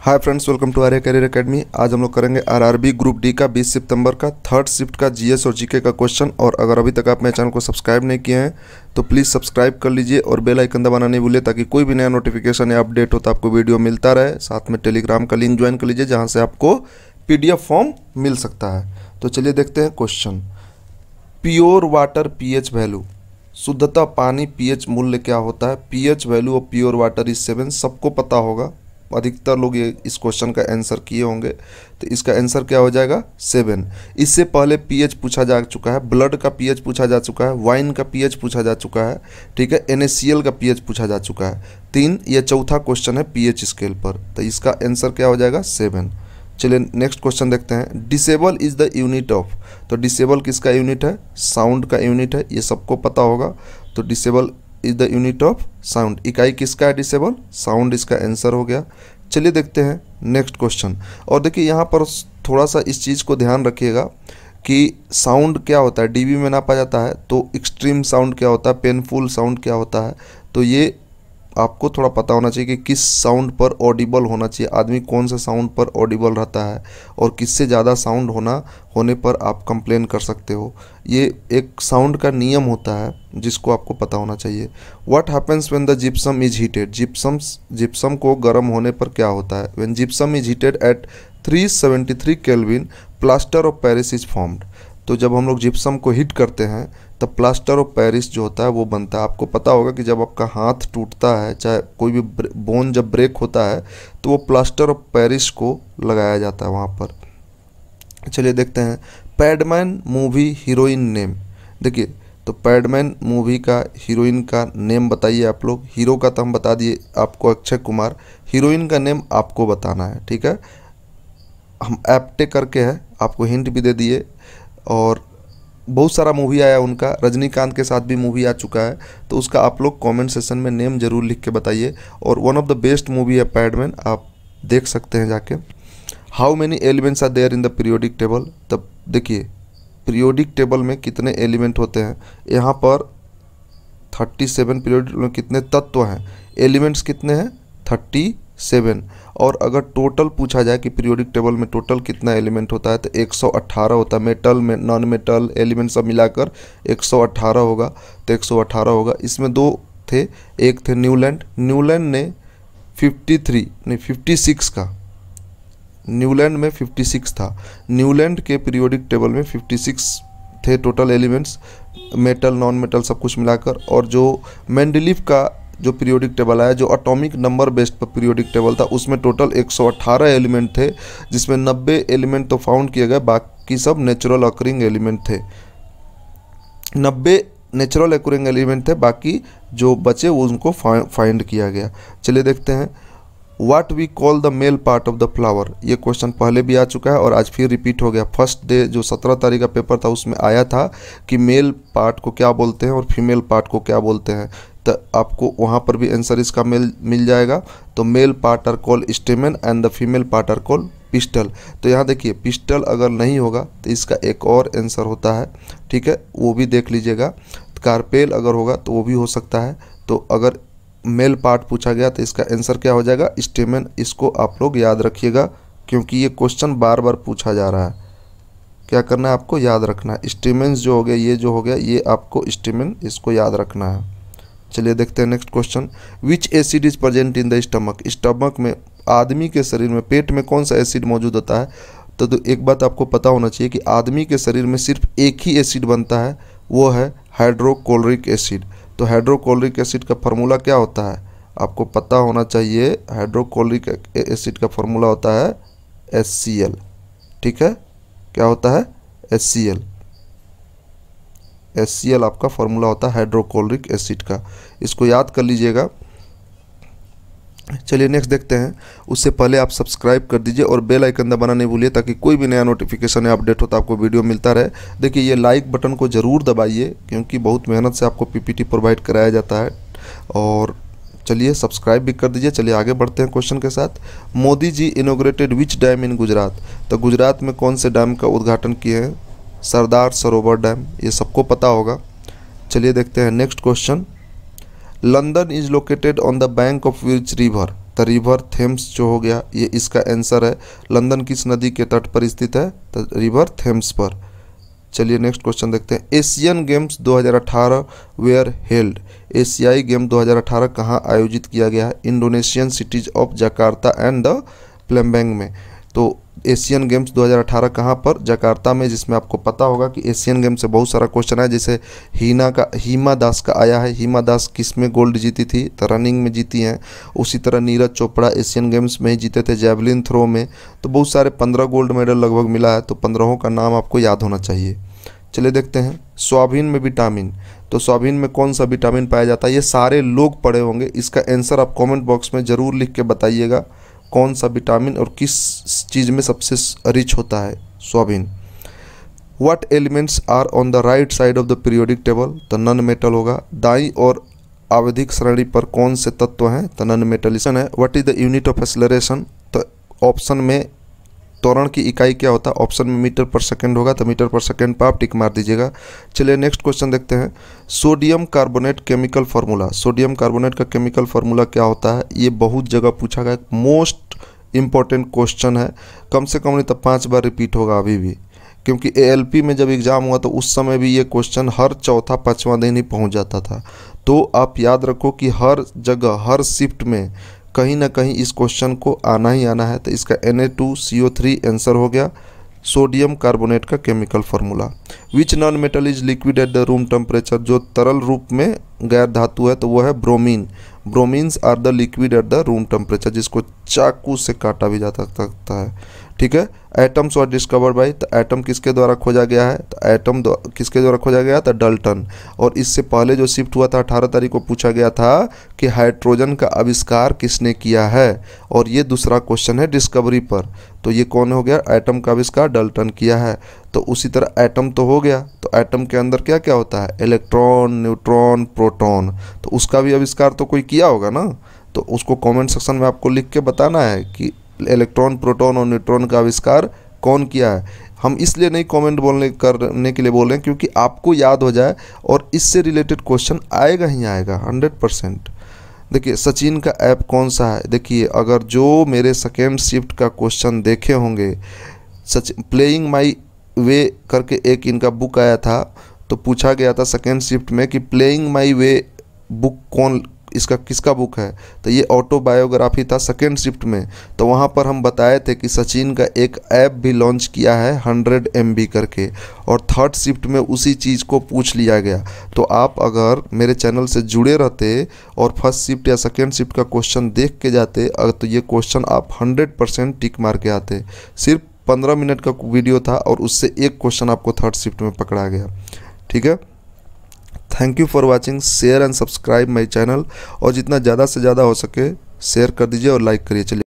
Hi friends, welcome to Arya career academy. आज हम लोग करेंगे आरआरबी ग्रुप डी का 20 सितंबर का थर्ड शिफ्ट का जीएस और जीके का क्वेश्चन। और अगर अभी तक आप मेरे चैनल को सब्सक्राइब नहीं किए हैं तो प्लीज़ सब्सक्राइब कर लीजिए और बेल आइकन दबाना नहीं भूलिए, ताकि कोई भी नया नोटिफिकेशन या अपडेट हो तो आपको वीडियो मिलता रहे। साथ में टेलीग्राम का लिंक ज्वाइन कर लीजिए, जहाँ से आपको PDF फॉर्म मिल सकता है। तो चलिए देखते हैं question. Pure water pH value, शुद्धता पानी पीएच मूल्य क्या होता है? PH value of pure water is 7। सबको पता होगा, अधिकतर लोग ये इस क्वेश्चन का आंसर किए होंगे। तो इसका आंसर क्या हो जाएगा? 7। इससे पहले पीएच पूछा जा चुका है, ब्लड का पीएच पूछा जा चुका है, वाइन का पीएच पूछा जा चुका है, ठीक है, NaCl का पीएच पूछा जा चुका है। 3, ये चौथा क्वेश्चन है पीएच स्केल पर। तो इसका आंसर क्या हो जाएगा? 7। चलिए नेक्स्ट क्वेश्चन देखते हैं। Disable is the unit of, तो डिसेबल किसका यूनिट है? साउंड का यूनिट है, ये सबको पता होगा। तो disable is the unit of sound. इकाई किसका है? डिसेबल, साउंड इसका आंसर हो गया। चलिए देखते हैं नेक्स्ट क्वेश्चन। और देखिए यहाँ पर थोड़ा सा इस चीज़ को ध्यान रखिएगा कि साउंड क्या होता है, डीबी में नापा जाता है। तो एक्सट्रीम साउंड क्या होता है, पेनफुल साउंड क्या होता है, तो ये आपको थोड़ा पता होना चाहिए कि किस साउंड पर ऑडिबल होना चाहिए। आदमी कौन सा साउंड पर ऑडिबल रहता है और किससे ज़्यादा साउंड होने पर आप कंप्लेन कर सकते हो। ये एक साउंड का नियम होता है जिसको आपको पता होना चाहिए। What happens when the gypsum is heated, gypsum को गर्म होने पर क्या होता है? When gypsum is heated at 373 kelvin plaster of Paris is formed. तो जब हम लोग जिप्सम को हीट करते हैं तब प्लास्टर ऑफ पेरिस जो होता है वो बनता है। आपको पता होगा कि जब आपका हाथ टूटता है, चाहे कोई भी बोन जब ब्रेक होता है, तो वो प्लास्टर ऑफ पेरिस को लगाया जाता है वहाँ पर। चलिए देखते हैं। पैडमैन मूवी हीरोइन नेम, देखिए तो पैडमैन मूवी का हीरोइन का नेम बताइए आप लोग। हीरो का तो हम बता दिए आपको, अक्षय कुमार। हीरोइन का नेम आपको बताना है, ठीक है। हम एप्टे करके है, आपको हिंट भी दे दिए। और बहुत सारा मूवी आया उनका, रजनीकांत के साथ भी मूवी आ चुका है। तो उसका आप लोग कमेंट सेक्शन में नेम जरूर लिख के बताइए। और one of the best movie है पैडमैन, आप देख सकते हैं जाके। How many elements are there in the periodic table, तब देखिए पीरियोडिक टेबल में कितने एलिमेंट होते हैं। यहाँ पर 37 पीरियोडिक में कितने तत्व हैं, एलिमेंट्स कितने हैं? 37। और अगर टोटल पूछा जाए कि पीरियोडिक टेबल में टोटल कितना एलिमेंट होता है, तो 118 होता है। मेटल में नॉन मेटल एलिमेंट सब मिलाकर 118 होगा। तो 118 होगा। इसमें दो थे, एक थे न्यूलैंड ने 56 का, न्यूलैंड में 56 था। न्यूलैंड के पीरियोडिक टेबल में 56 थे total elements, metal non metal सब कुछ मिलाकर। और जो मेंडलीफ का जो पीरियोडिक टेबल आया, जो एटॉमिक नंबर बेस्ड पर पीरियोडिक टेबल था, उसमें टोटल 118 एलिमेंट थे, जिसमें 90 एलिमेंट तो फाउंड किए गए, बाकी सब नेचुरल अकरिंग एलिमेंट थे। 90 नेचुरल अकरिंग एलिमेंट थे, बाकी जो बचे वो उनको फाइंड किया गया। चलिए देखते हैं। What we call the male part of the flower, ये क्वेश्चन पहले भी आ चुका है और आज फिर रिपीट हो गया। फर्स्ट डे जो 17 तारीख का पेपर था उसमें आया था कि मेल पार्ट को क्या बोलते हैं और फीमेल पार्ट को क्या बोलते हैं। तो आपको वहाँ पर भी आंसर इसका मिल जाएगा। तो male part are call stamen and the female part are call pistil. तो यहाँ देखिए पिस्टल अगर नहीं होगा तो इसका एक और आंसर होता है, ठीक है, वो भी देख लीजिएगा। कार्पेल अगर होगा तो वो भी हो सकता है। तो अगर मेल पार्ट पूछा गया तो इसका आंसर क्या हो जाएगा? स्टेमन। इसको आप लोग याद रखिएगा क्योंकि ये क्वेश्चन बार बार पूछा जा रहा है। क्या करना है आपको? याद रखना है। स्टेमेंस जो हो गया, ये जो हो गया, ये आपको स्टेमन, इसको याद रखना है। चलिए देखते हैं next question. Which acid is present in the stomach, stomach में, आदमी के शरीर में, पेट में कौन सा एसिड मौजूद होता है? तो एक बात आपको पता होना चाहिए कि आदमी के शरीर में सिर्फ एक ही एसिड बनता है, वो है हाइड्रोक्लोरिक एसिड। तो हाइड्रोक्लोरिक एसिड का फार्मूला क्या होता है? आपको पता होना चाहिए। हाइड्रोक्लोरिक एसिड का फार्मूला होता है HCl, ठीक है। क्या होता है? HCl। HCl आपका फार्मूला होता है हाइड्रोक्लोरिक एसिड का, इसको याद कर लीजिएगा। चलिए नेक्स्ट देखते हैं। उससे पहले आप सब्सक्राइब कर दीजिए और बेल आइकन दबाना नहीं भूलिए, ताकि कोई भी नया नोटिफिकेशन या अपडेट हो तो आपको वीडियो मिलता रहे। देखिए ये लाइक बटन को ज़रूर दबाइए क्योंकि बहुत मेहनत से आपको PPT प्रोवाइड कराया जाता है। और चलिए सब्सक्राइब भी कर दीजिए। चलिए आगे बढ़ते हैं क्वेश्चन के साथ। मोदी जी इनोग्रेटेड विच डैम इन गुजरात, तो गुजरात में कौन से डैम का उद्घाटन किए हैं? सरदार सरोवर डैम, ये सबको पता होगा। चलिए देखते हैं next question. London is located on the bank of which river, the river Thames जो हो गया ये इसका आंसर है। लंदन किस नदी के तट पर स्थित है? द रिवर थेम्स पर। चलिए नेक्स्ट क्वेश्चन देखते हैं। Asian games 2018 were held. एशियाई गेम 2018 कहाँ आयोजित किया गया है? Indonesian cities of Jakarta and the Palembang में। तो एशियन गेम्स 2018 कहाँ पर? जकार्ता में, जिसमें आपको पता होगा कि एशियन गेम से बहुत सारा क्वेश्चन है। जैसे हिमा दास का आया है, हिमा दास किस में गोल्ड जीती थी? तो रनिंग में जीती हैं। उसी तरह नीरज चोपड़ा एशियन गेम्स में ही जीते थे जैवलिन थ्रो में। तो बहुत सारे 15 गोल्ड मेडल लगभग मिला है, तो 15 का नाम आपको याद होना चाहिए। चलिए देखते हैं। सोयाबीन में विटामिन, तो सोयाबीन में कौन सा विटामिन पाया जाता है? ये सारे लोग पढ़े होंगे, इसका आंसर आप कमेंट बॉक्स में ज़रूर लिख के बताइएगा कौन सा विटामिन और किस चीज़ में सबसे रिच होता है soybean. What elements are on the right side of the periodic table? तो नॉन मेटल होगा। दाईं और आवधिक श्रेणी पर कौन से तत्व हैं? तो नॉन मेटलिसन है। What is the unit of acceleration? तो ऑप्शन में त्वरण की इकाई क्या होता है? ऑप्शन में मीटर पर सेकंड होगा, तो मीटर पर सेकंड पर आप टिक मार दीजिएगा। चलिए नेक्स्ट क्वेश्चन देखते हैं। Sodium carbonate chemical formula, sodium carbonate का केमिकल फार्मूला क्या होता है? ये बहुत जगह पूछा गया, मोस्ट इंपॉर्टेंट क्वेश्चन है। कम से कम नहीं तो 5 बार रिपीट होगा अभी भी, क्योंकि ALP में जब एग्ज़ाम हुआ तो उस समय भी ये क्वेश्चन हर चौथा 5वां दिन ही पहुँच जाता था। तो आप याद रखो कि हर जगह हर शिफ्ट में कहीं ना कहीं इस क्वेश्चन को आना ही आना है। तो इसका Na2CO3 आंसर हो गया सोडियम कार्बोनेट का chemical formula. Which non metal is liquid at the room temperature? जो तरल रूप में गैर धातु है तो वो है bromine. Bromines are the liquid at the room temperature, जिसको चाकू से काटा भी जा सकता है। ठीक है। एटम्स वर डिस्कवर्ड बाय, तो एटम किसके द्वारा खोजा गया है? तो एटम किसके द्वारा खोजा गया था? डल्टन। और इससे पहले जो शिफ्ट हुआ था 18 तारीख को पूछा गया था कि हाइड्रोजन का आविष्कार किसने किया है? और ये दूसरा क्वेश्चन है डिस्कवरी पर। तो ये कौन हो गया? एटम का आविष्कार डल्टन किया है। तो उसी तरह एटम तो हो गया, तो एटम के अंदर क्या क्या होता है? Electron, neutron, proton. तो उसका भी आविष्कार तो कोई किया होगा ना। तो उसको कमेंट सेक्शन में आपको लिख के बताना है कि इलेक्ट्रॉन, प्रोटॉन और न्यूट्रॉन का आविष्कार कौन किया है। हम इसलिए नहीं कमेंट करने के लिए बोल रहे हैं क्योंकि आपको याद हो जाए, और इससे रिलेटेड क्वेश्चन आएगा ही आएगा 100%। देखिए सचिन का ऐप कौन सा है? देखिए अगर जो मेरे सेकेंड शिफ्ट का क्वेश्चन देखे होंगे, प्लेइंग माई वे करके एक इनका बुक आया था, तो पूछा गया था सेकेंड शिफ्ट में कि प्लेइंग माई वे बुक कौन, इसका किसका बुक है? तो ये ऑटोबायोग्राफी था सेकेंड शिफ्ट में। तो वहाँ पर हम बताए थे कि सचिन का एक ऐप भी लॉन्च किया है 100 MB करके, और थर्ड शिफ्ट में उसी चीज़ को पूछ लिया गया। तो आप अगर मेरे चैनल से जुड़े रहते और फर्स्ट शिफ्ट या सेकेंड शिफ्ट का क्वेश्चन देख के जाते, तो ये क्वेश्चन आप 100% टिक मार के आते। सिर्फ 15 मिनट का वीडियो था और उससे एक क्वेश्चन आपको थर्ड शिफ्ट में पकड़ा गया। ठीक है। Thank you for watching, share and subscribe my channel, और जितना ज़्यादा से ज़्यादा हो सके शेयर कर दीजिए और लाइक करिए। चलिए।